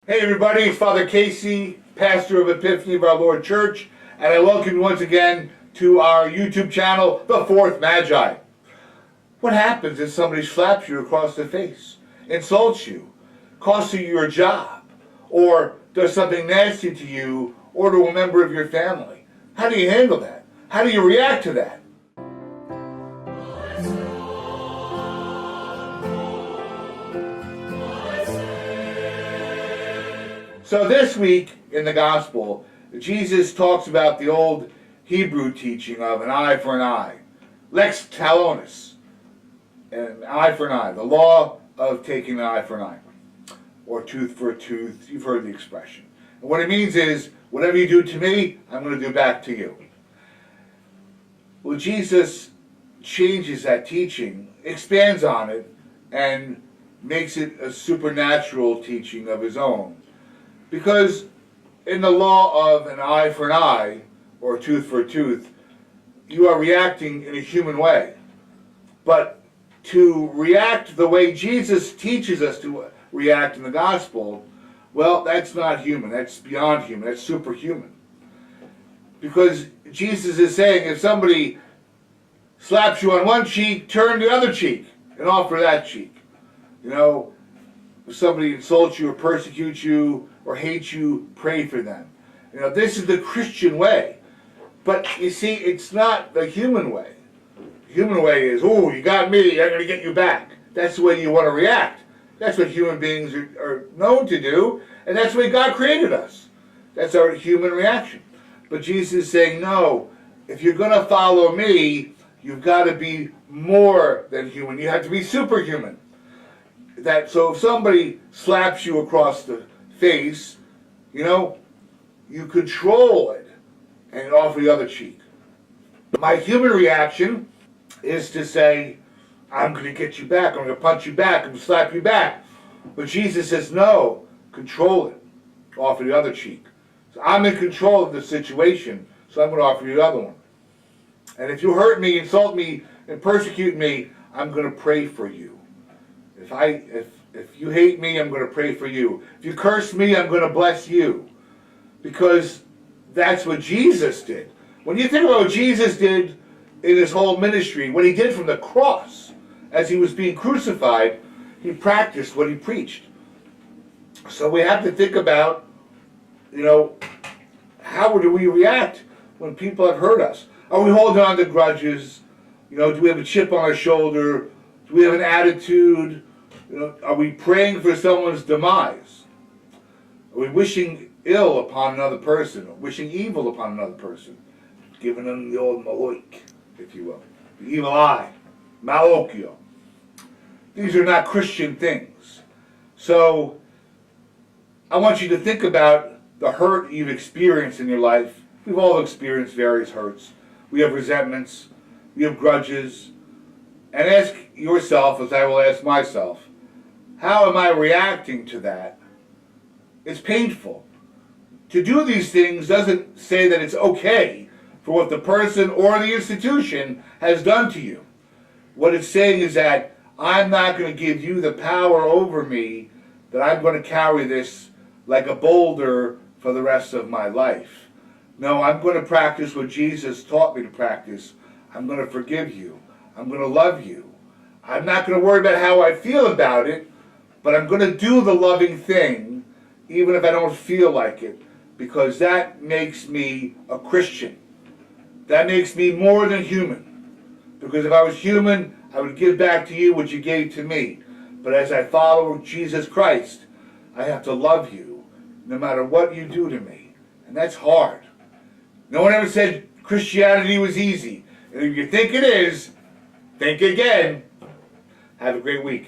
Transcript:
Hey everybody, it's Father Casey, pastor of Epiphany of our Lord Church, and I welcome you once again to our YouTube channel, The Fourth Magi. What happens if somebody slaps you across the face, insults you, costs you your job, or does something nasty to you or to a member of your family? How do you handle that? How do you react to that? So this week in the Gospel, Jesus talks about the old Hebrew teaching of an eye for an eye, lex talionis, an eye for an eye, the law of taking an eye for an eye, or tooth for a tooth. You've heard the expression. And what it means is, whatever you do to me, I'm going to do back to you. Well, Jesus changes that teaching, expands on it, and makes it a supernatural teaching of his own. Because in the law of an eye for an eye, or a tooth for a tooth, you are reacting in a human way. But to react the way Jesus teaches us to react in the gospel, well, that's not human. That's beyond human. That's superhuman. Because Jesus is saying, if somebody slaps you on one cheek, turn the other cheek and offer that cheek. You know, if somebody insults you or persecutes you or hates you, pray for them. You know, this is the Christian way. But you see, it's not the human way. The human way is, oh, you got me, I'm going to get you back. That's the way you want to react. That's what human beings are known to do, and that's the way God created us. That's our human reaction. But Jesus is saying, no, if you're going to follow me, you've got to be more than human. You have to be superhuman. So if somebody slaps you across the face, you know, you control it and offer the other cheek. My human reaction is to say, I'm going to get you back, I'm going to punch you back, I'm going to slap you back. But Jesus says, no, control it, offer the other cheek. So I'm in control of the situation, so I'm going to offer you the other one. And if you hurt me, insult me, and persecute me, I'm going to pray for you. If you hate me, I'm going to pray for you. If you curse me, I'm going to bless you. Because that's what Jesus did. When you think about what Jesus did in his whole ministry, what he did from the cross, as he was being crucified, he practiced what he preached. So we have to think about, you know, how do we react when people have hurt us? Are we holding on to grudges? You know, do we have a chip on our shoulder? Do we have an attitude? You know, are we praying for someone's demise? Are we wishing ill upon another person, or wishing evil upon another person? Giving them the old maloik, if you will. The evil eye. Malokio. These are not Christian things. So, I want you to think about the hurt you've experienced in your life. We've all experienced various hurts. We have resentments. We have grudges. And ask yourself, as I will ask myself, how am I reacting to that? It's painful. To do these things doesn't say that it's okay for what the person or the institution has done to you. What it's saying is that I'm not going to give you the power over me, that I'm going to carry this like a boulder for the rest of my life. No, I'm going to practice what Jesus taught me to practice. I'm going to forgive you. I'm going to love you. I'm not going to worry about how I feel about it, but I'm going to do the loving thing, even if I don't feel like it, because that makes me a Christian. That makes me more than human. Because if I was human, I would give back to you what you gave to me. But as I follow Jesus Christ, I have to love you, no matter what you do to me. And that's hard. No one ever said Christianity was easy. And if you think it is, think again. Have a great week.